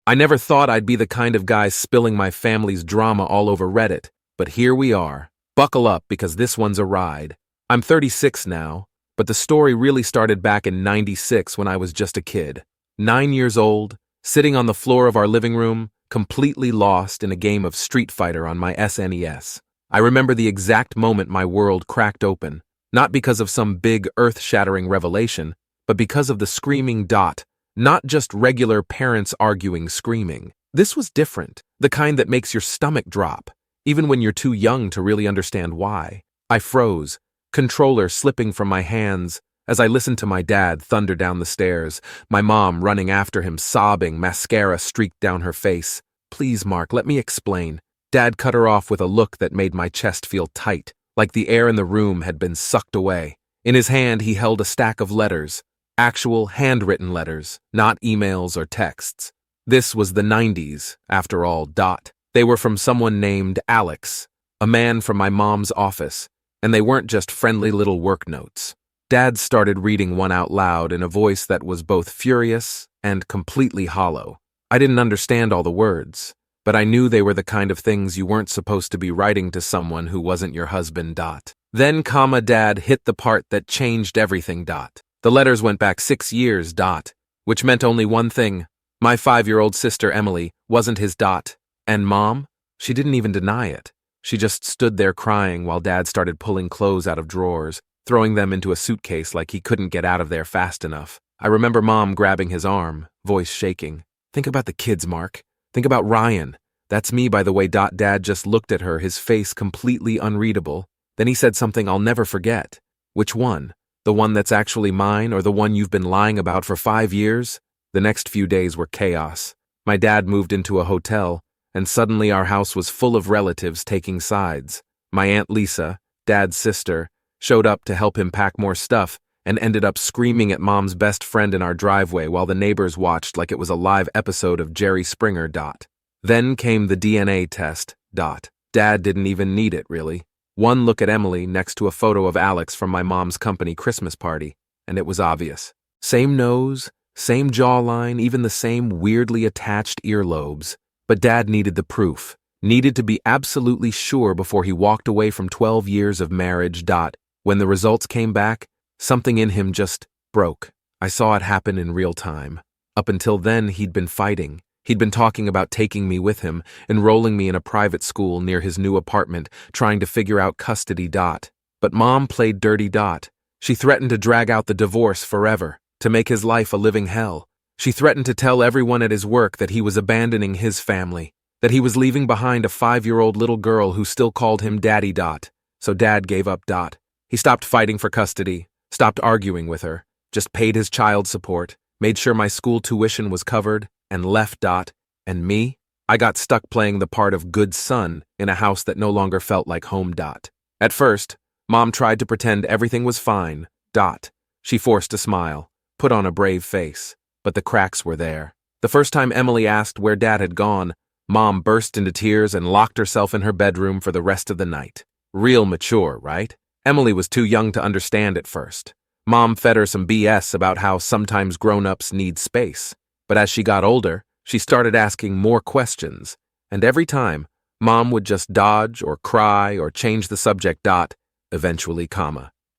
I never thought I'd be the kind of guy spilling my family's drama all over Reddit, but here we are. Buckle up because this one's a ride. I'm 36 now, but the story really started back in '96 when I was just a kid. 9 years old, sitting on the floor of our living room, completely lost in a game of Street Fighter on my SNES. I remember the exact moment my world cracked open, not because of some big earth-shattering revelation, but because of the screaming dot, not just regular parents arguing screaming. This was different, the kind that makes your stomach drop, even when you're too young to really understand why. I froze, controller slipping from my hands, as I listened to my dad thunder down the stairs, my mom running after him sobbing, mascara streaked down her face. "Please, Mark, let me explain." Dad cut her off with a look that made my chest feel tight, like the air in the room had been sucked away. In his hand, he held a stack of letters, actual handwritten letters, not emails or texts. This was the '90s, after all, dot. They were from someone named Alex, a man from my mom's office, and they weren't just friendly little work notes. Dad started reading one out loud in a voice that was both furious and completely hollow. I didn't understand all the words, but I knew they were the kind of things you weren't supposed to be writing to someone who wasn't your husband, dot. Then, Dad hit the part that changed everything, dot. The letters went back 6 years, dot, which meant only one thing. My 5-year-old sister, Emily, wasn't his, dot. And Mom? She didn't even deny it. She just stood there crying while Dad started pulling clothes out of drawers, throwing them into a suitcase like he couldn't get out of there fast enough. I remember Mom grabbing his arm, voice shaking. "Think about the kids, Mark. Think about Ryan." "That's me, by the way." Dad just looked at her, his face completely unreadable. Then he said something I'll never forget. "Which one? The one that's actually mine, or the one you've been lying about for 5 years?" The next few days were chaos. My dad moved into a hotel, and suddenly our house was full of relatives taking sides. My Aunt Lisa, Dad's sister, showed up to help him pack more stuff and ended up screaming at Mom's best friend in our driveway while the neighbors watched like it was a live episode of Jerry Springer, dot. Then came the DNA test, dot. Dad didn't even need it, really. One look at Emily next to a photo of Alex from my mom's company Christmas party, and it was obvious. Same nose, same jawline, even the same weirdly attached earlobes. But Dad needed the proof, needed to be absolutely sure before he walked away from 12 years of marriage, dot. When the results came back, something in him just broke. I saw it happen in real time. Up until then, he'd been fighting. He'd been talking about taking me with him, enrolling me in a private school near his new apartment, trying to figure out custody, dot. But Mom played dirty, dot. She threatened to drag out the divorce forever, to make his life a living hell. She threatened to tell everyone at his work that he was abandoning his family, that he was leaving behind a 5-year-old little girl who still called him daddy, dot. So Dad gave up, dot. He stopped fighting for custody, stopped arguing with her, just paid his child support, made sure my school tuition was covered, and left, dot. And me? I got stuck playing the part of good son in a house that no longer felt like home, dot. At first, Mom tried to pretend everything was fine, dot. She forced a smile, put on a brave face, but the cracks were there. The first time Emily asked where Dad had gone, Mom burst into tears and locked herself in her bedroom for the rest of the night. Real mature, right? Emily was too young to understand at first. Mom fed her some BS about how sometimes grown-ups need space. But as she got older, she started asking more questions. And every time, Mom would just dodge or cry or change the subject, dot. Eventually,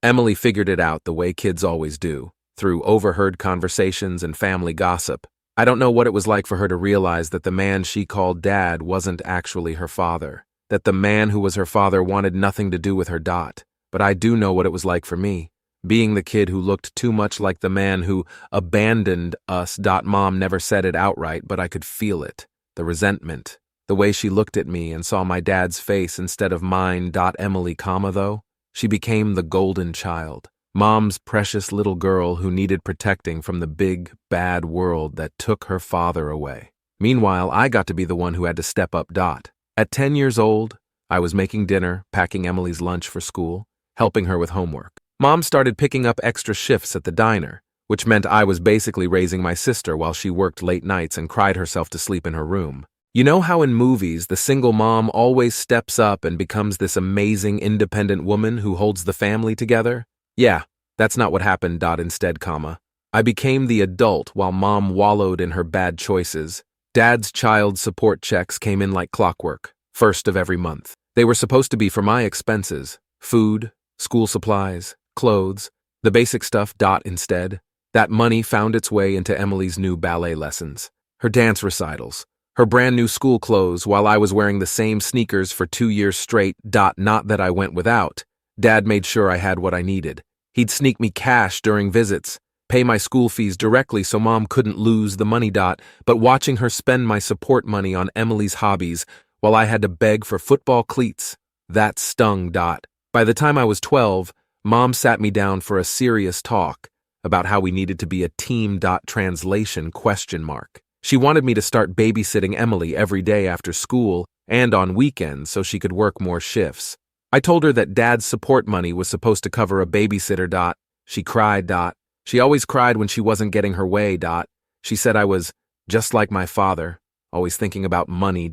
Emily figured it out the way kids always do, through overheard conversations and family gossip. I don't know what it was like for her to realize that the man she called Dad wasn't actually her father, that the man who was her father wanted nothing to do with her, dot. But I do know what it was like for me, being the kid who looked too much like the man who abandoned us, dot. Mom never said it outright, but I could feel it, the resentment, the way she looked at me and saw my dad's face instead of mine, dot. Emily, though, she became the golden child, Mom's precious little girl who needed protecting from the big, bad world that took her father away. Meanwhile, I got to be the one who had to step up, dot. At 10 years old, I was making dinner, packing Emily's lunch for school, helping her with homework. Mom started picking up extra shifts at the diner, which meant I was basically raising my sister while she worked late nights and cried herself to sleep in her room. You know how in movies, the single mom always steps up and becomes this amazing independent woman who holds the family together? Yeah, that's not what happened, dot. Instead, I became the adult while Mom wallowed in her bad choices, Dad's child support checks came in like clockwork, first of every month. They were supposed to be for my expenses, food, school supplies, clothes, the basic stuff. Instead, that money found its way into Emily's new ballet lessons, her dance recitals, her brand new school clothes while I was wearing the same sneakers for 2 years straight. Not that I went without. Dad made sure I had what I needed. He'd sneak me cash during visits, pay my school fees directly so Mom couldn't lose the money. But watching her spend my support money on Emily's hobbies while I had to beg for football cleats, that stung. By the time I was 12, Mom sat me down for a serious talk about how we needed to be a team. Translation ? She wanted me to start babysitting Emily every day after school and on weekends so she could work more shifts. I told her that Dad's support money was supposed to cover a babysitter. She cried. She always cried when she wasn't getting her way. She said I was just like my father, always thinking about money.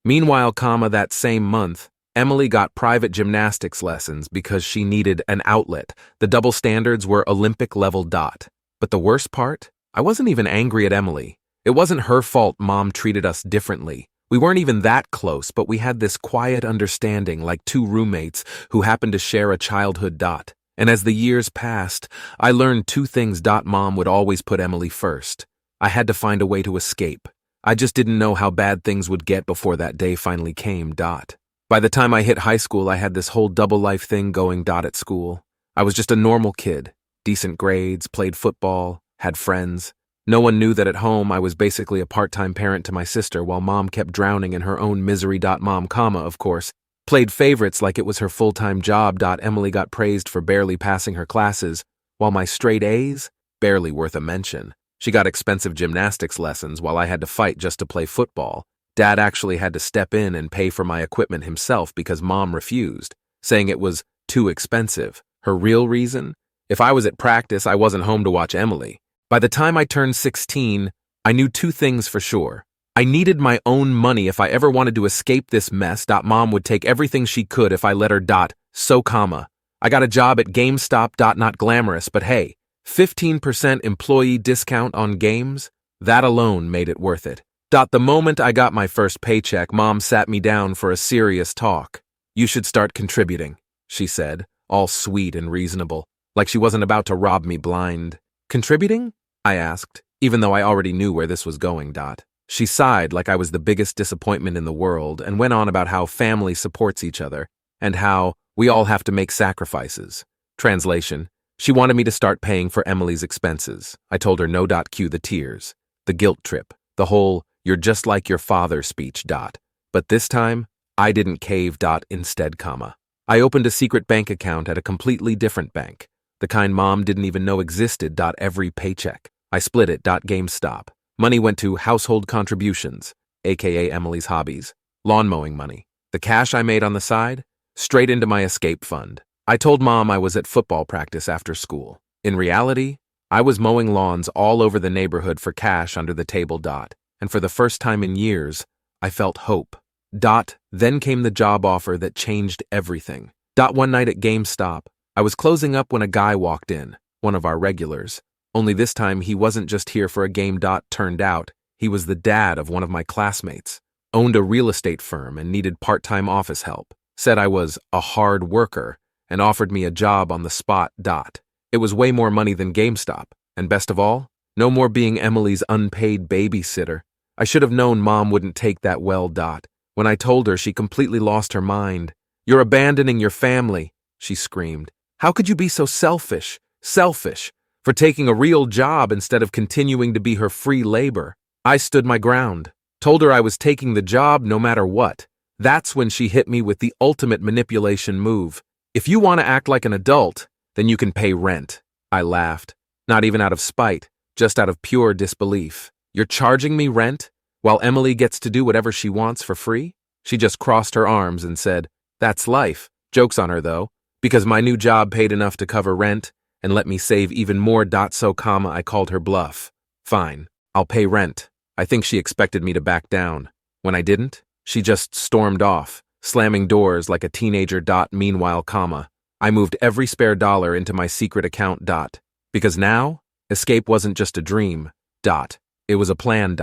Meanwhile, that same month, Emily got private gymnastics lessons because she needed an outlet. The double standards were Olympic level. But the worst part? I wasn't even angry at Emily. It wasn't her fault Mom treated us differently. We weren't even that close, but we had this quiet understanding like two roommates who happened to share a childhood. And as the years passed, I learned two things. Mom would always put Emily first. I had to find a way to escape. I just didn't know how bad things would get before that day finally came. By the time I hit high school, I had this whole double life thing going. At school, I was just a normal kid. Decent grades, played football, had friends. No one knew that at home I was basically a part-time parent to my sister while Mom kept drowning in her own misery. Mom, of course, played favorites like it was her full-time job. Emily got praised for barely passing her classes, while my straight A's, barely worth a mention. She got expensive gymnastics lessons while I had to fight just to play football. Dad actually had to step in and pay for my equipment himself because Mom refused, saying it was too expensive. Her real reason? If I was at practice, I wasn't home to watch Emily. By the time I turned 16, I knew two things for sure. I needed my own money if I ever wanted to escape this mess. Mom would take everything she could if I let her. I got a job at GameStop. Not glamorous, but hey, 15% employee discount on games? That alone made it worth it. The moment I got my first paycheck, Mom sat me down for a serious talk. You should start contributing, she said, all sweet and reasonable, like she wasn't about to rob me blind. Contributing? I asked, even though I already knew where this was going. She sighed like I was the biggest disappointment in the world and went on about how family supports each other and how we all have to make sacrifices. Translation: she wanted me to start paying for Emily's expenses. I told her no. Cue the tears, the guilt trip, the whole "you're just like your father" speech. But this time, I didn't cave. Instead, I opened a secret bank account at a completely different bank, the kind Mom didn't even know existed. Every paycheck, I split it. GameStop. Money went to household contributions, aka Emily's hobbies, lawn mowing money. The cash I made on the side, straight into my escape fund. I told Mom I was at football practice after school. In reality, I was mowing lawns all over the neighborhood for cash under the table. And for the first time in years, I felt hope. Then came the job offer that changed everything. One night at GameStop, I was closing up when a guy walked in, one of our regulars. Only this time he wasn't just here for a game. Turned out, he was the dad of one of my classmates, owned a real estate firm and needed part-time office help, said I was a hard worker, and offered me a job on the spot. It was way more money than GameStop, and best of all, no more being Emily's unpaid babysitter. I should have known Mom wouldn't take that well. When I told her, she completely lost her mind. "You're abandoning your family," she screamed. "How could you be so selfish? For taking a real job instead of continuing to be her free labor." I stood my ground, told her I was taking the job no matter what. That's when she hit me with the ultimate manipulation move. "If you want to act like an adult, then you can pay rent." I laughed, not even out of spite, just out of pure disbelief. "You're charging me rent while Emily gets to do whatever she wants for free?" She just crossed her arms and said, "That's life." Joke's on her though, because my new job paid enough to cover rent and let me save even more. I called her bluff. "Fine, I'll pay rent." I think she expected me to back down. When I didn't, she just stormed off, slamming doors like a teenager. Meanwhile, I moved every spare dollar into my secret account. Because now, escape wasn't just a dream. It was a plan.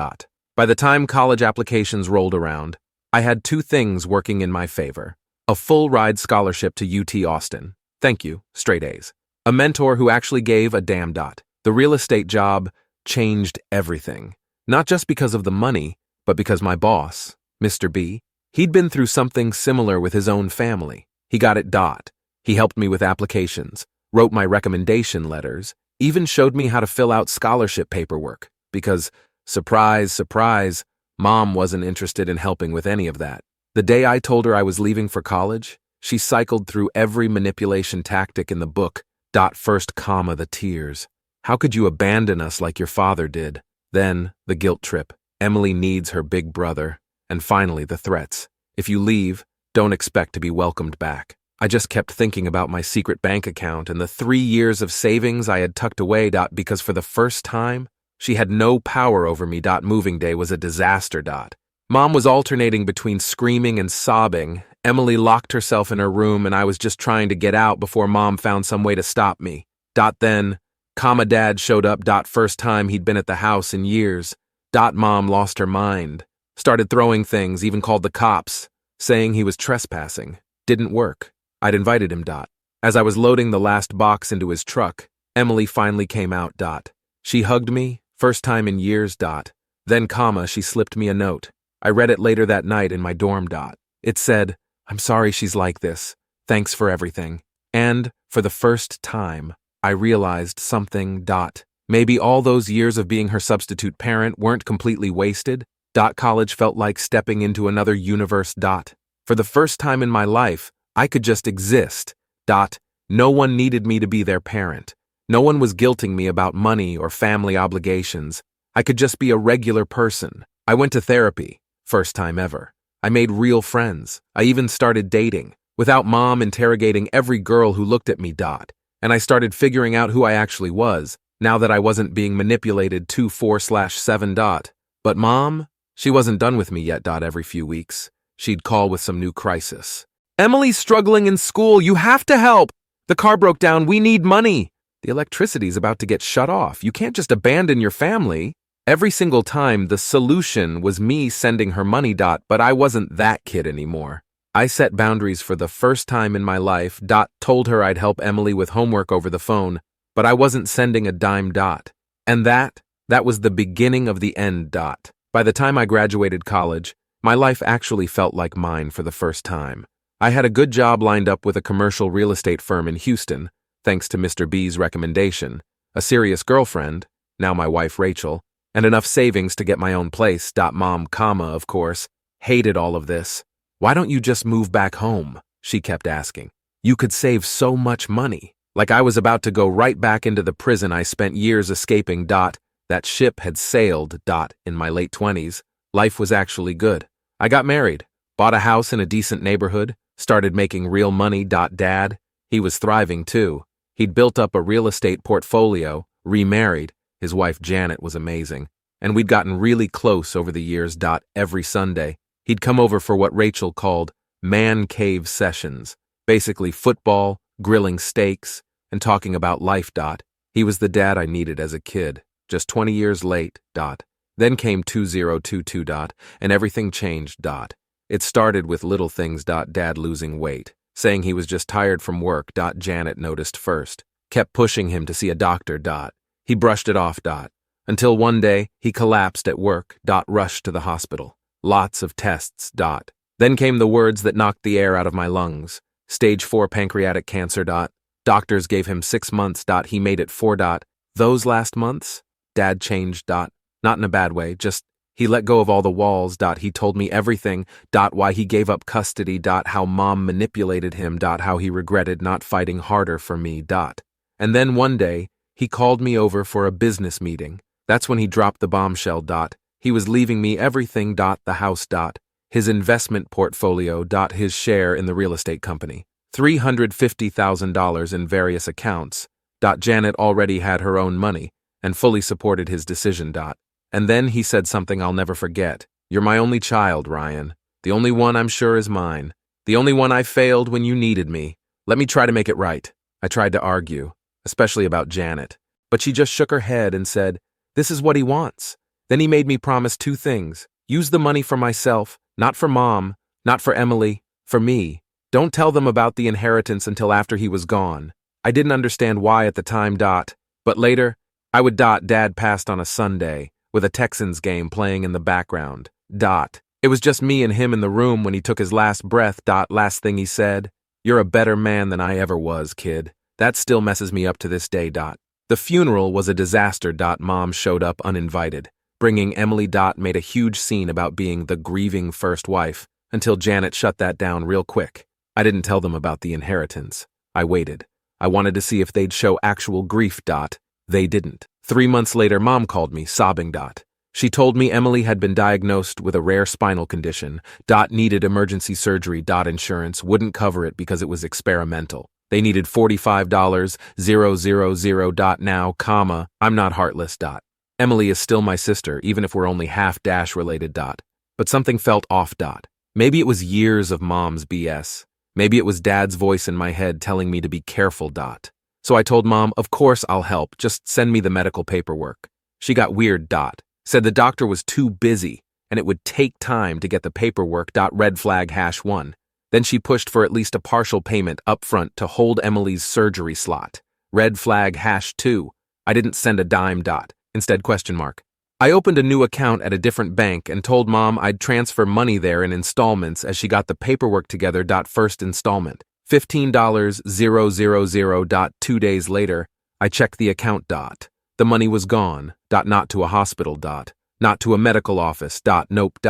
By the time college applications rolled around, I had two things working in my favor. A full-ride scholarship to UT Austin. Thank you, straight A's. A mentor who actually gave a damn dot. The real estate job changed everything. Not just because of the money, but because my boss, Mr. B, he'd been through something similar with his own family. He got it dot. He helped me with applications, wrote my recommendation letters, even showed me how to fill out scholarship paperwork. Because, surprise, surprise, Mom wasn't interested in helping with any of that. The day I told her I was leaving for college, she cycled through every manipulation tactic in the book. First, the tears. How could you abandon us like your father did? Then, the guilt trip. Emily needs her big brother. And finally, the threats. If you leave, don't expect to be welcomed back. I just kept thinking about my secret bank account and the 3 years of savings I had tucked away. Because for the first time, she had no power over me. Moving day was a disaster. Mom was alternating between screaming and sobbing. Emily locked herself in her room and I was just trying to get out before Mom found some way to stop me. Then, Dad showed up. First time he'd been at the house in years. Mom lost her mind. Started throwing things, even called the cops, saying he was trespassing. Didn't work. I'd invited him. As I was loading the last box into his truck, Emily finally came out. She hugged me, first time in years. Then, she slipped me a note. I read it later that night in my dorm. It said, "I'm sorry she's like this. Thanks for everything." And, for the first time, I realized something. Maybe all those years of being her substitute parent weren't completely wasted. College felt like stepping into another universe. For the first time in my life, I could just exist. No one needed me to be their parent. No one was guilting me about money or family obligations. I could just be a regular person. I went to therapy. First time ever. I made real friends. I even started dating, without Mom interrogating every girl who looked at me. And I started figuring out who I actually was, now that I wasn't being manipulated 24/7. But Mom, she wasn't done with me yet. Every few weeks, she'd call with some new crisis. "Emily's struggling in school. You have to help. The car broke down. We need money. The electricity's about to get shut off. You can't just abandon your family." Every single time, the solution was me sending her money. But I wasn't that kid anymore. I set boundaries for the first time in my life. Told her I'd help Emily with homework over the phone, but I wasn't sending a dime. And that was the beginning of the end. By the time I graduated college, my life actually felt like mine for the first time. I had a good job lined up with a commercial real estate firm in Houston, thanks to Mr. B's recommendation, a serious girlfriend, now my wife Rachel, and enough savings to get my own place. Mom, of course, hated all of this. "Why don't you just move back home?" she kept asking. "You could save so much money." Like I was about to go right back into the prison I spent years escaping. That ship had sailed. In my late 20s, life was actually good. I got married, bought a house in a decent neighborhood, started making real money. Dad, he was thriving too. He'd built up a real estate portfolio, remarried. His wife Janet was amazing, and we'd gotten really close over the years. Every Sunday, he'd come over for what Rachel called man cave sessions, basically football, grilling steaks, and talking about life. He was the dad I needed as a kid, just 20 years late. Then came 2022. And everything changed. It started with little things. Dad losing weight, saying he was just tired from work. Janet noticed first, kept pushing him to see a doctor. He brushed it off. Until one day, he collapsed at work. Rushed to the hospital. Lots of tests. Then came the words that knocked the air out of my lungs. Stage 4 pancreatic cancer. Doctors gave him 6 months. He made it 4. Those last months, Dad changed. Not in a bad way, just he let go of all the walls. He told me everything. Why he gave up custody. How Mom manipulated him. How he regretted not fighting harder for me. And then one day, he called me over for a business meeting. That's when he dropped the bombshell. He was leaving me everything. The house. His investment portfolio. His share in the real estate company. $350,000 in various accounts. Janet already had her own money and fully supported his decision. And then he said something I'll never forget. "You're my only child, Ryan. The only one I'm sure is mine. The only one I failed when you needed me. Let me try to make it right." I tried to argue, especially about Janet, but she just shook her head and said, "This is what he wants. Then he made me promise two things. Use the money for myself, not for Mom, not for Emily, for me. Don't tell them about the inheritance until after he was gone. I didn't understand why at the time. But later, I would. Dad passed on a Sunday, with a Texans game playing in the background. It was just me and him in the room when he took his last breath. Last thing he said, "You're a better man than I ever was, kid." That still messes me up to this day. The funeral was a disaster. Mom showed up uninvited. Bringing Emily. Made a huge scene about being the grieving first wife, until Janet shut that down real quick. I didn't tell them about the inheritance. I waited. I wanted to see if they'd show actual grief. They didn't. 3 months later, Mom called me, sobbing. She told me Emily had been diagnosed with a rare spinal condition. Needed emergency surgery. Insurance wouldn't cover it because it was experimental. They needed $45,000. Now, I'm not heartless. Emily is still my sister, even if we're only half related. But something felt off. Maybe it was years of Mom's BS. Maybe it was Dad's voice in my head telling me to be careful. So I told Mom, of course I'll help, just send me the medical paperwork. She got weird. Said the doctor was too busy, and it would take time to get the paperwork. Red flag #1. Then she pushed for at least a partial payment up front to hold Emily's surgery slot. Red flag #2. I didn't send a dime. Instead, ? I opened a new account at a different bank and told Mom I'd transfer money there in installments as she got the paperwork together. First installment, $15,000. 2 days later, I checked the account. The money was gone. Not to a hospital. Not to a medical office. Nope.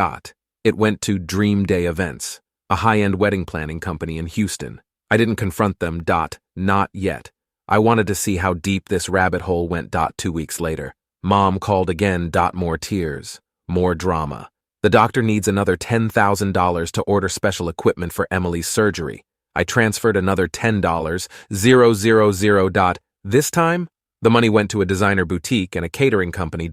It went to Dream Day Events, a high-end wedding planning company in Houston. I didn't confront them. Not yet. I wanted to see how deep this rabbit hole went. 2 weeks later, Mom called again. More tears. More drama. The doctor needs another $10,000 to order special equipment for Emily's surgery. I transferred another $10,000. This time, the money went to a designer boutique and a catering company.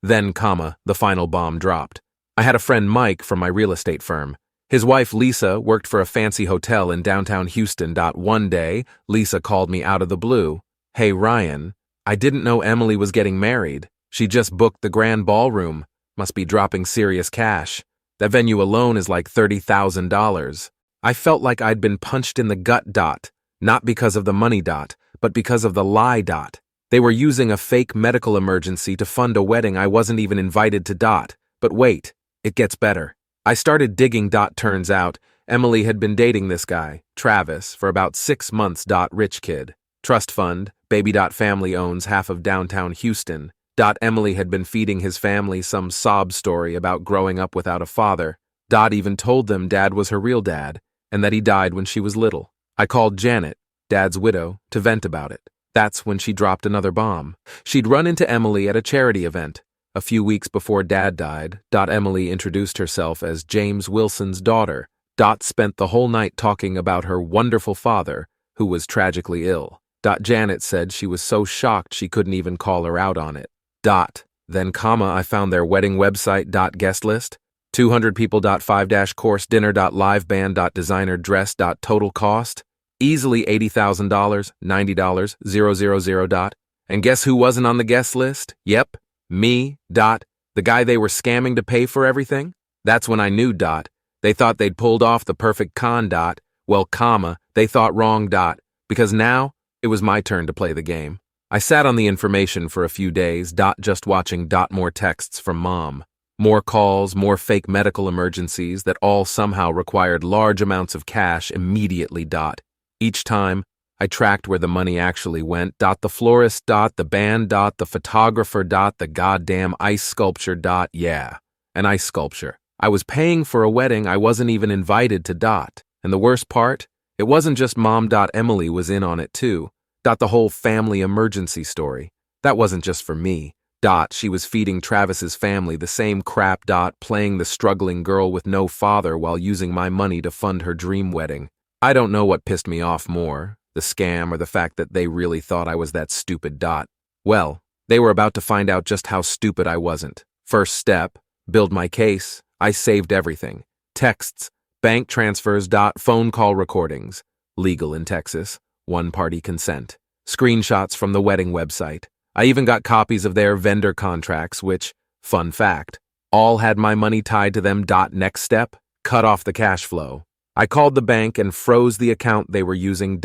Then, the final bomb dropped. I had a friend, Mike, from my real estate firm. His wife, Lisa, worked for a fancy hotel in downtown Houston. One day, Lisa called me out of the blue. "Hey, Ryan, I didn't know Emily was getting married. She just booked the grand ballroom. Must be dropping serious cash. That venue alone is like $30,000. I felt like I'd been punched in the gut. Not because of the money. But because of the lie. They were using a fake medical emergency to fund a wedding I wasn't even invited to. But wait, it gets better. I started digging. Turns out, Emily had been dating this guy, Travis, for about 6 months. Rich kid. Trust fund, baby. Family owns half of downtown Houston. Emily had been feeding his family some sob story about growing up without a father. Even told them Dad was her real dad, and that he died when she was little. I called Janet, Dad's widow, to vent about it. That's when she dropped another bomb. She'd run into Emily at a charity event. A few weeks before Dad died, Emily introduced herself as James Wilson's daughter. Spent the whole night talking about her wonderful father, who was tragically ill. Janet said she was so shocked she couldn't even call her out on it. Then, I found their wedding website. Guest list, 200 people. 5-course dinner. Live band. Designer dress. Total cost, easily $80,000, $90, 000. And guess who wasn't on the guest list? Yep, me. The guy they were scamming to pay for everything? That's when I knew. They thought they'd pulled off the perfect con. Well, they thought wrong. Because now, it was my turn to play the game. I sat on the information for a few days. Just watching. More texts from Mom. More calls, more fake medical emergencies that all somehow required large amounts of cash immediately. Each time, I tracked where the money actually went. The florist. The band. The photographer. The goddamn ice sculpture. Yeah, an ice sculpture. I was paying for a wedding I wasn't even invited to. And the worst part? It wasn't just Mom. Emily was in on it too. The whole family emergency story. That wasn't just for me. She was feeding Travis's family the same crap. Playing the struggling girl with no father while using my money to fund her dream wedding. I don't know what pissed me off more, the scam or the fact that they really thought I was that stupid. Well, they were about to find out just how stupid I wasn't. First step, build my case. I saved everything. Texts, bank transfers. Phone call recordings. Legal in Texas. One-party consent. Screenshots from the wedding website. I even got copies of their vendor contracts, which, Fun fact, all had my money tied to them. Next step, cut off the cash flow. I called the bank and froze the account they were using.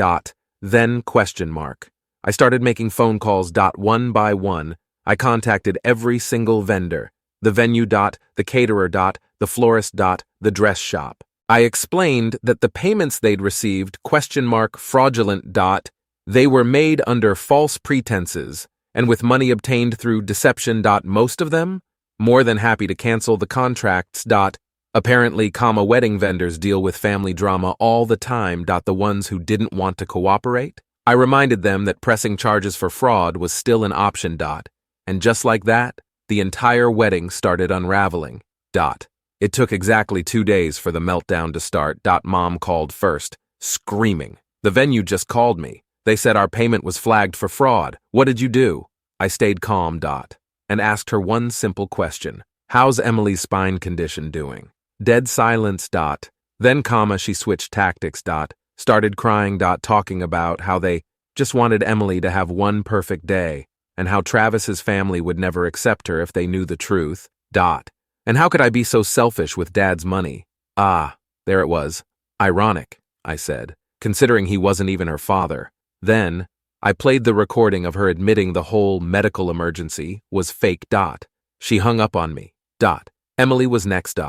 Then question mark. I started making phone calls. One by one. I contacted every single vendor. The venue. The caterer. The florist. The dress shop. I explained that the payments they'd received, question mark, fraudulent. They were made under false pretenses and with money obtained through deception. Most of them, more than happy to cancel the contracts. Apparently, wedding vendors deal with family drama all the time. The ones who didn't want to cooperate? I reminded them that pressing charges for fraud was still an option. And just like that, the entire wedding started unraveling. It took exactly 2 days for the meltdown to start. Mom called first, screaming. The venue just called me. They said our payment was flagged for fraud. What did you do? I stayed calm. And asked her one simple question. How's Emily's spine condition doing? Dead silence. Then, she switched tactics. Started crying. Talking about how they just wanted Emily to have one perfect day, and how Travis's family would never accept her if they knew the truth. And how could I be so selfish with Dad's money? There it was. Ironic, I said, considering he wasn't even her father. Then, I played the recording of her admitting the whole medical emergency was fake. She hung up on me. Emily was next.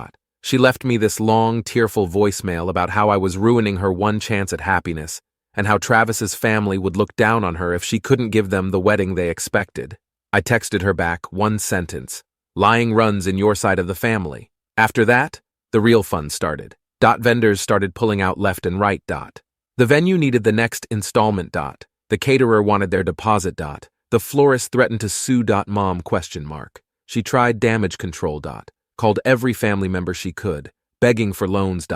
She left me this long, tearful voicemail about how I was ruining her one chance at happiness, and how Travis's family would look down on her if she couldn't give them the wedding they expected. I texted her back one sentence. Lying runs in your side of the family. After that, the real fun started. Vendors started pulling out left and right. The venue needed the next installment. The caterer wanted their deposit. The florist threatened to sue. Mom question mark. She tried damage control. Called every family member she could, begging for loans.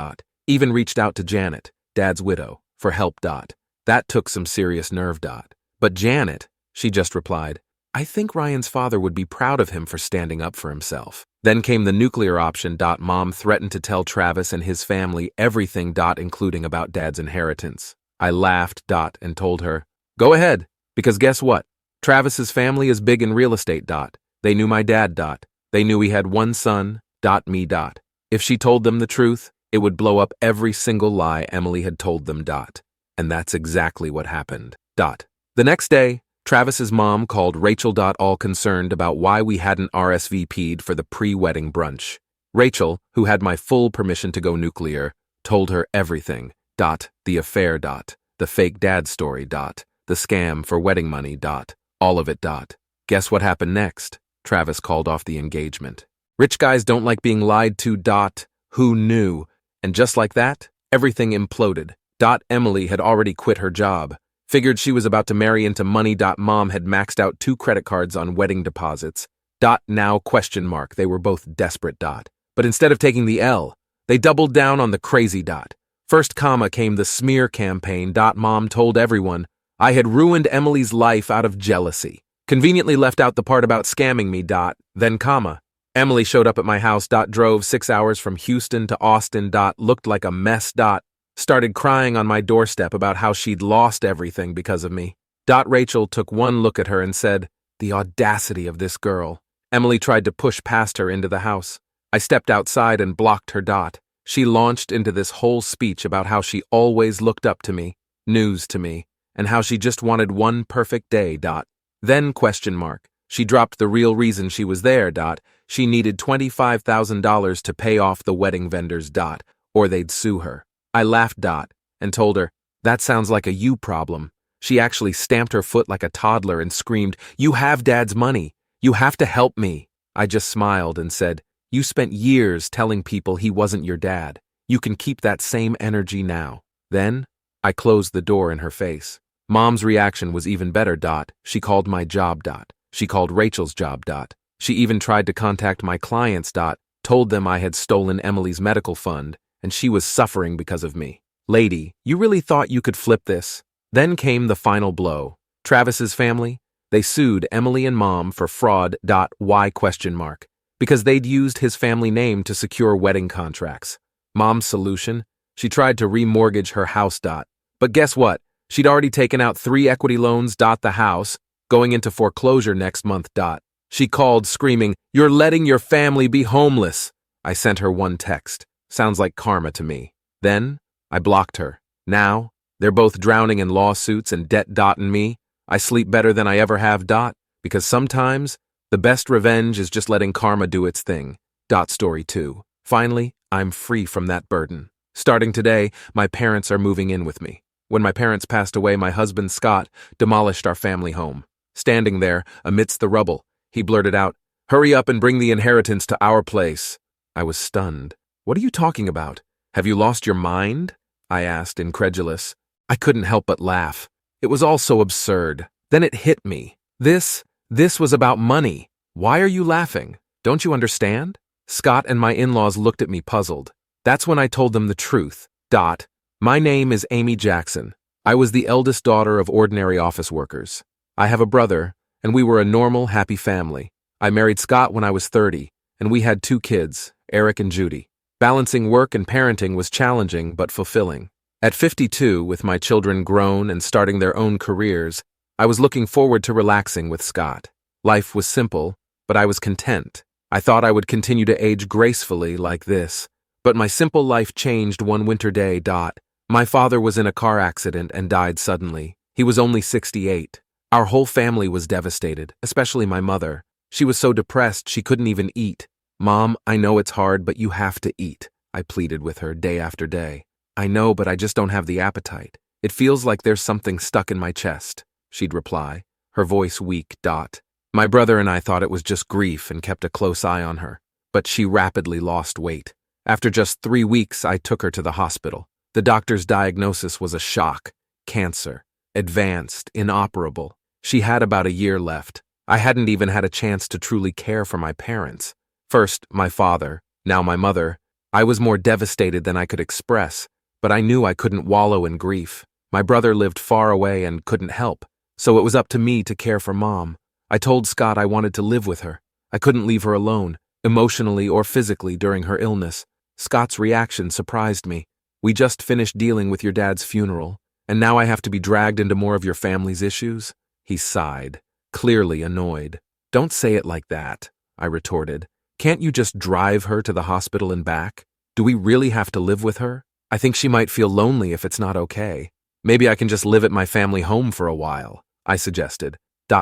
Even reached out to Janet, Dad's widow, for help. That took some serious nerve. But Janet, she just replied, I think Ryan's father would be proud of him for standing up for himself. Then came the nuclear option. Mom threatened to tell Travis and his family everything. Including about Dad's inheritance. I laughed. And told her, go ahead, because guess what? Travis's family is big in real estate. They knew my dad. They knew he had one son. Me. If she told them the truth, it would blow up every single lie Emily had told them. And that's exactly what happened. The next day, Travis's mom called Rachel. All concerned about why we hadn't RSVP'd for the pre-wedding brunch. Rachel, who had my full permission to go nuclear, told her everything. The affair. The fake dad story. The scam for wedding money. All of it. Guess what happened next? Travis called off the engagement. Rich guys don't like being lied to. Who knew? And just like that, everything imploded. Emily had already quit her job. Figured she was about to marry into money. Mom had maxed out 2 credit cards on wedding deposits. Now question mark. They were both desperate. But instead of taking the L, they doubled down on the crazy. First came the smear campaign. Mom told everyone I had ruined Emily's life out of jealousy. Conveniently left out the part about scamming me. Then Emily showed up at my house. Drove 6 hours from Houston to Austin. Looked like a mess. Started crying on my doorstep about how she'd lost everything because of me. Rachel took one look at her and said, the audacity of this girl. Emily tried to push past her into the house. I stepped outside and blocked her. She launched into this whole speech about how she always looked up to me, news to me, and how she just wanted one perfect day. Then question mark. She dropped the real reason she was there. She needed $25,000 to pay off the wedding vendors. Or they'd sue her. I laughed. And told her, that sounds like a you problem. She actually stamped her foot like a toddler and screamed, you have Dad's money. You have to help me. I just smiled and said, you spent years telling people he wasn't your dad. You can keep that same energy now. Then, I closed the door in her face. Mom's reaction was even better. She called my job. She called Rachel's job. She even tried to contact my clients. Told them I had stolen Emily's medical fund, and she was suffering because of me. Lady, you really thought you could flip this? Then came the final blow. Travis's family, they sued Emily and Mom for fraud. Why question mark? Because they'd used his family name to secure wedding contracts. Mom's solution? She tried to remortgage her house. But guess what? She'd already taken out 3 equity loans. The house, going into foreclosure next month. She called, screaming, "You're letting your family be homeless." I sent her one text. Sounds like karma to me. Then, I blocked her. Now, they're both drowning in lawsuits and debt-dotting me. I sleep better than I ever have, because sometimes, the best revenge is just letting karma do its thing. Story 2. Finally, I'm free from that burden. Starting today, my parents are moving in with me. When my parents passed away, my husband, Scott, demolished our family home. Standing there, amidst the rubble, he blurted out, "Hurry up and bring the inheritance to our place." I was stunned. "What are you talking about? Have you lost your mind?" I asked, incredulous. I couldn't help but laugh. It was all so absurd. Then it hit me. This was about money. "Why are you laughing? Don't you understand?" Scott and my in-laws looked at me puzzled. That's when I told them the truth. My name is Amy Jackson. I was the eldest daughter of ordinary office workers. I have a brother, and we were a normal, happy family. I married Scott when I was 30, and we had 2 kids, Eric and Judy. Balancing work and parenting was challenging but fulfilling. At 52, with my children grown and starting their own careers, I was looking forward to relaxing with Scott. Life was simple, but I was content. I thought I would continue to age gracefully like this. But my simple life changed one winter day. My father was in a car accident and died suddenly. He was only 68. Our whole family was devastated, especially my mother. She was so depressed she couldn't even eat. "Mom, I know it's hard, but you have to eat," I pleaded with her day after day. "I know, but I just don't have the appetite. It feels like there's something stuck in my chest," she'd reply, her voice weak. My brother and I thought it was just grief and kept a close eye on her, but she rapidly lost weight. After just 3 weeks, I took her to the hospital. The doctor's diagnosis was a shock: cancer, advanced, inoperable. She had about a year left. I hadn't even had a chance to truly care for my parents. First, my father, now my mother. I was more devastated than I could express, but I knew I couldn't wallow in grief. My brother lived far away and couldn't help, so it was up to me to care for Mom. I told Scott I wanted to live with her. I couldn't leave her alone, emotionally or physically, during her illness. Scott's reaction surprised me. "We just finished dealing with your dad's funeral, and now I have to be dragged into more of your family's issues?" He sighed, clearly annoyed. "Don't say it like that," I retorted. "Can't you just drive her to the hospital and back? Do we really have to live with her? I think she might feel lonely if it's not okay. Maybe I can just live at my family home for a while," I suggested.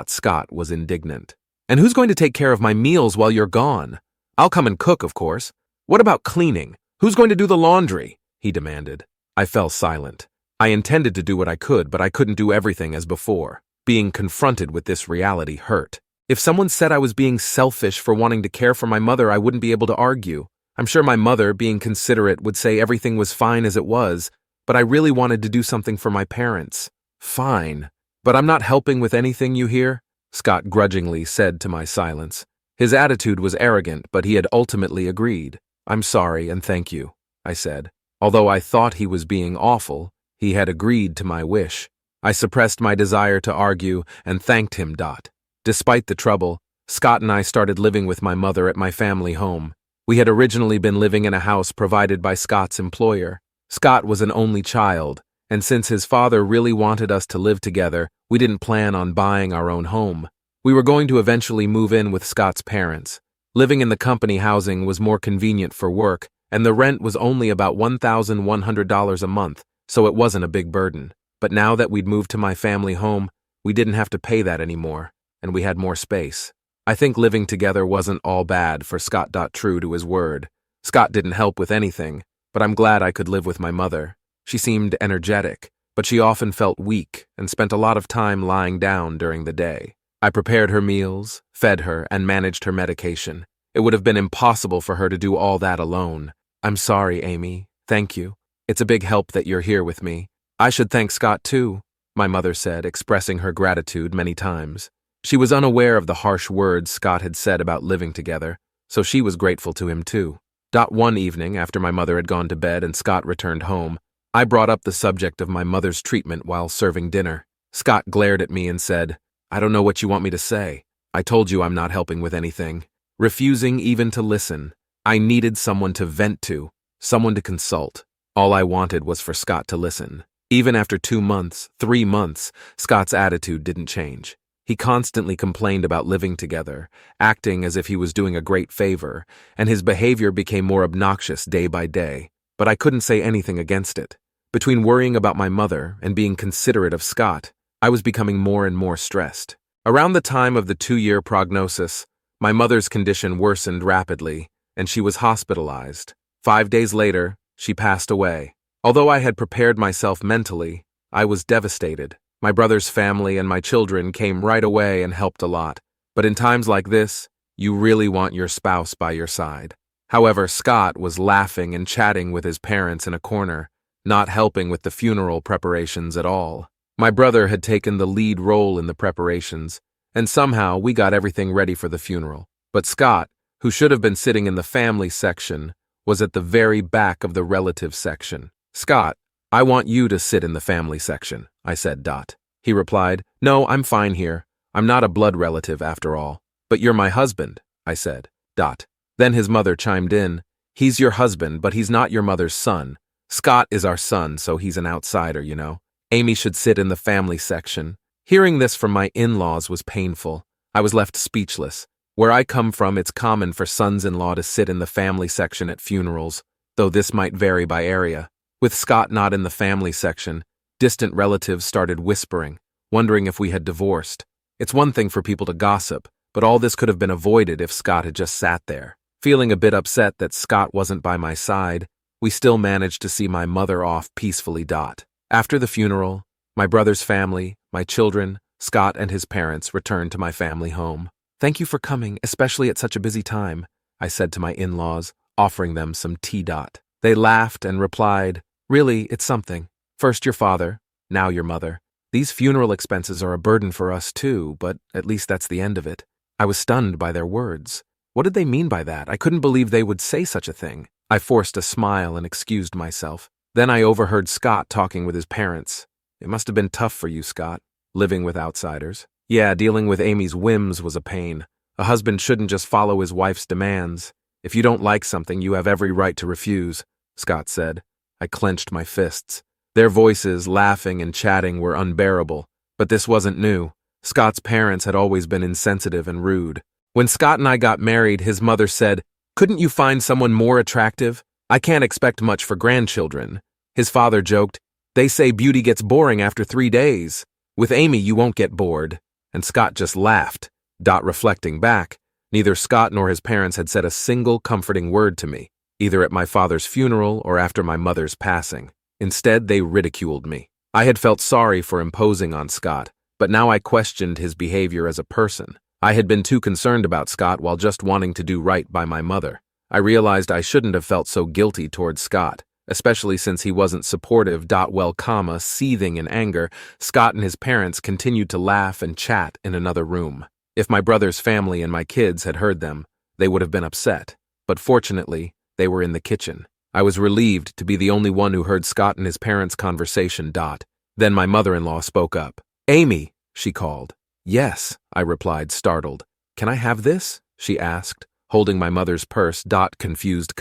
Scott was indignant. "And who's going to take care of my meals while you're gone? I'll come and cook, of course. What about cleaning? Who's going to do the laundry?" he demanded. I fell silent. I intended to do what I could, but I couldn't do everything as before. Being confronted with this reality hurt. If someone said I was being selfish for wanting to care for my mother, I wouldn't be able to argue. I'm sure my mother, being considerate, would say everything was fine as it was, but I really wanted to do something for my parents. "Fine. But I'm not helping with anything, you hear?" Scott grudgingly said to my silence. His attitude was arrogant, but he had ultimately agreed. "I'm sorry and thank you," I said. Although I thought he was being awful, he had agreed to my wish. I suppressed my desire to argue and thanked him. Despite the trouble, Scott and I started living with my mother at my family home. We had originally been living in a house provided by Scott's employer. Scott was an only child, and since his father really wanted us to live together, we didn't plan on buying our own home. We were going to eventually move in with Scott's parents. Living in the company housing was more convenient for work, and the rent was only about $1,100 a month, so it wasn't a big burden. But now that we'd moved to my family home, we didn't have to pay that anymore, and we had more space. I think living together wasn't all bad for Scott. True to his word. Scott didn't help with anything, but I'm glad I could live with my mother. She seemed energetic, but she often felt weak and spent a lot of time lying down during the day. I prepared her meals, fed her, and managed her medication. It would have been impossible for her to do all that alone. "I'm sorry, Amy. Thank you. It's a big help that you're here with me." "I should thank Scott too," my mother said, expressing her gratitude many times. She was unaware of the harsh words Scott had said about living together, so she was grateful to him too. One evening, after my mother had gone to bed and Scott returned home, I brought up the subject of my mother's treatment while serving dinner. Scott glared at me and said, "I don't know what you want me to say. I told you I'm not helping with anything." Refusing even to listen. I needed someone to vent to, someone to consult. All I wanted was for Scott to listen. Even after 2 months, 3 months, Scott's attitude didn't change. He constantly complained about living together, acting as if he was doing a great favor, and his behavior became more obnoxious day by day. But I couldn't say anything against it. Between worrying about my mother and being considerate of Scott, I was becoming more and more stressed. Around the time of the 2-year prognosis, my mother's condition worsened rapidly, and she was hospitalized. 5 days later, she passed away. Although I had prepared myself mentally, I was devastated. My brother's family and my children came right away and helped a lot. But in times like this, you really want your spouse by your side. However, Scott was laughing and chatting with his parents in a corner, not helping with the funeral preparations at all. My brother had taken the lead role in the preparations, and somehow we got everything ready for the funeral. But Scott, who should have been sitting in the family section, was at the very back of the relative section. "Scott, I want you to sit in the family section," I said. He replied, "No, I'm fine here. I'm not a blood relative after all." "But you're my husband," I said. Then his mother chimed in, "He's your husband, but he's not your mother's son. Scott is our son, so he's an outsider, you know. Amy should sit in the family section." Hearing this from my in-laws was painful. I was left speechless. Where I come from, it's common for sons-in-law to sit in the family section at funerals, though this might vary by area. With Scott not in the family section, distant relatives started whispering, wondering if we had divorced. It's one thing for people to gossip, but all this could have been avoided if Scott had just sat there. Feeling a bit upset that Scott wasn't by my side, we still managed to see my mother off peacefully. After the funeral, my brother's family, my children, Scott and his parents returned to my family home. "Thank you for coming, especially at such a busy time," I said to my in-laws, offering them some tea. They laughed and replied, "Really, it's something. First your father, now your mother. These funeral expenses are a burden for us too, but at least that's the end of it." I was stunned by their words. What did they mean by that? I couldn't believe they would say such a thing. I forced a smile and excused myself. Then I overheard Scott talking with his parents. "It must have been tough for you, Scott, living with outsiders." "Yeah, dealing with Amy's whims was a pain. A husband shouldn't just follow his wife's demands. If you don't like something, you have every right to refuse," Scott said. I clenched my fists. Their voices, laughing and chatting, were unbearable. But this wasn't new. Scott's parents had always been insensitive and rude. When Scott and I got married, his mother said, "Couldn't you find someone more attractive? I can't expect much for grandchildren." His father joked, "They say beauty gets boring after 3 days. With Amy, you won't get bored." And Scott just laughed. Reflecting back, neither Scott nor his parents had said a single comforting word to me, either at my father's funeral or after my mother's passing. Instead, they ridiculed me. I had felt sorry for imposing on Scott, but now I questioned his behavior as a person. I had been too concerned about Scott while just wanting to do right by my mother. I realized I shouldn't have felt so guilty towards Scott, especially since he wasn't supportive. Seething in anger, Scott and his parents continued to laugh and chat in another room. If my brother's family and my kids had heard them, they would have been upset. But fortunately, they were in the kitchen. I was relieved to be the only one who heard Scott and his parents' conversation. Then my mother-in-law spoke up. "Amy," she called. "Yes," I replied, startled. "Can I have this?" she asked, holding my mother's purse. Confused.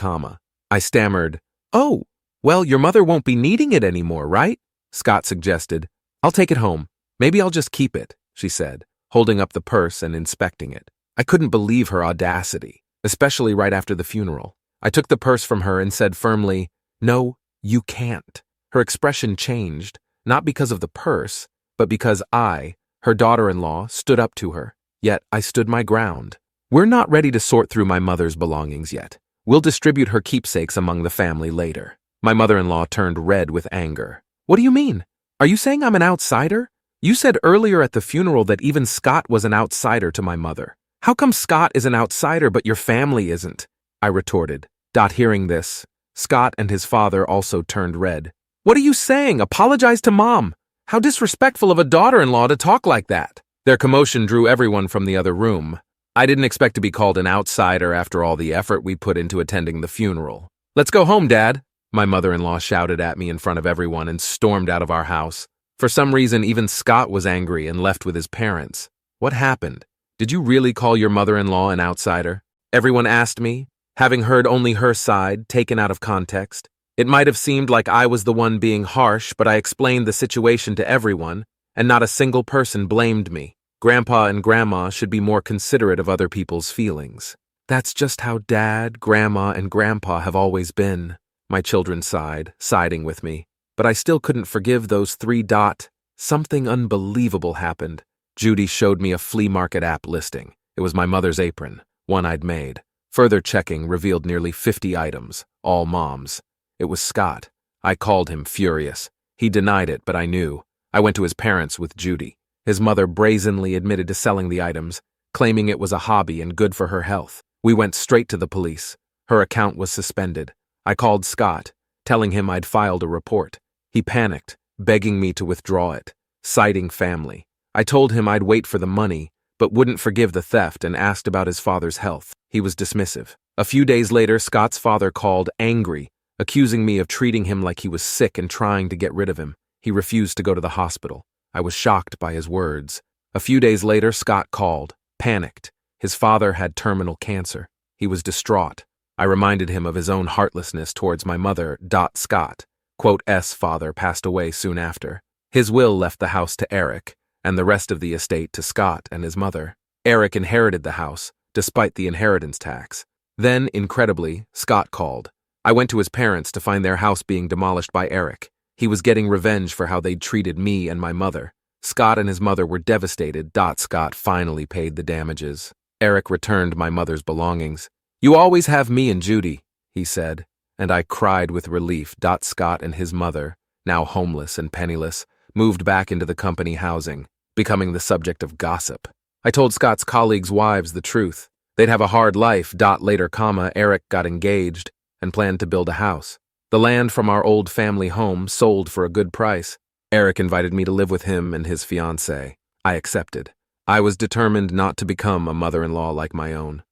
I stammered, "Oh, well, your mother won't be needing it anymore, right?" Scott suggested. "I'll take it home. Maybe I'll just keep it," she said, holding up the purse and inspecting it. I couldn't believe her audacity, especially right after the funeral. I took the purse from her and said firmly, "No, you can't." Her expression changed, not because of the purse, but because I, her daughter-in-law, stood up to her. Yet I stood my ground. "We're not ready to sort through my mother's belongings yet. We'll distribute her keepsakes among the family later." My mother-in-law turned red with anger. "What do you mean? Are you saying I'm an outsider? You said earlier at the funeral that even Scott was an outsider to my mother. How come Scott is an outsider but your family isn't?" I retorted. Hearing this, Scott and his father also turned red. "What are you saying? Apologize to Mom. How disrespectful of a daughter-in-law to talk like that." Their commotion drew everyone from the other room. I didn't expect to be called an outsider after all the effort we put into attending the funeral. "Let's go home, Dad," my mother-in-law shouted at me in front of everyone and stormed out of our house. For some reason, even Scott was angry and left with his parents. "What happened? Did you really call your mother-in-law an outsider?" everyone asked me, having heard only her side, taken out of context. It might have seemed like I was the one being harsh, but I explained the situation to everyone, and not a single person blamed me. Grandpa and Grandma should be more considerate of other people's feelings. That's just how Dad, Grandma, and Grandpa have always been, my children sighed, siding with me. But I still couldn't forgive those three. Something unbelievable happened. Judy showed me a flea market app listing. It was my mother's apron, one I'd made. Further checking revealed nearly 50 items, all Mom's. It was Scott. I called him, furious. He denied it, but I knew. I went to his parents with Judy. His mother brazenly admitted to selling the items, claiming it was a hobby and good for her health. We went straight to the police. Her account was suspended. I called Scott, telling him I'd filed a report. He panicked, begging me to withdraw it, citing family. I told him I'd wait for the money, but wouldn't forgive the theft and asked about his father's health. He was dismissive. A few days later, Scott's father called, angry, accusing me of treating him like he was sick and trying to get rid of him. He refused to go to the hospital. I was shocked by his words. A few days later, Scott called, panicked. His father had terminal cancer. He was distraught. I reminded him of his own heartlessness towards my mother. Scott, S father, passed away soon after. His will left the house to Eric, and the rest of the estate to Scott and his mother. Eric inherited the house, despite the inheritance tax. Then, incredibly, Scott called. I went to his parents to find their house being demolished by Eric. He was getting revenge for how they'd treated me and my mother. Scott and his mother were devastated. Scott finally paid the damages. Eric returned my mother's belongings. "You always have me and Judy," he said, and I cried with relief. Scott and his mother, now homeless and penniless, moved back into the company housing, becoming the subject of gossip. I told Scott's colleagues' wives the truth. They'd have a hard life. Later, Eric got engaged and planned to build a house. The land from our old family home sold for a good price. Eric invited me to live with him and his fiancée. I accepted. I was determined not to become a mother-in-law like my own.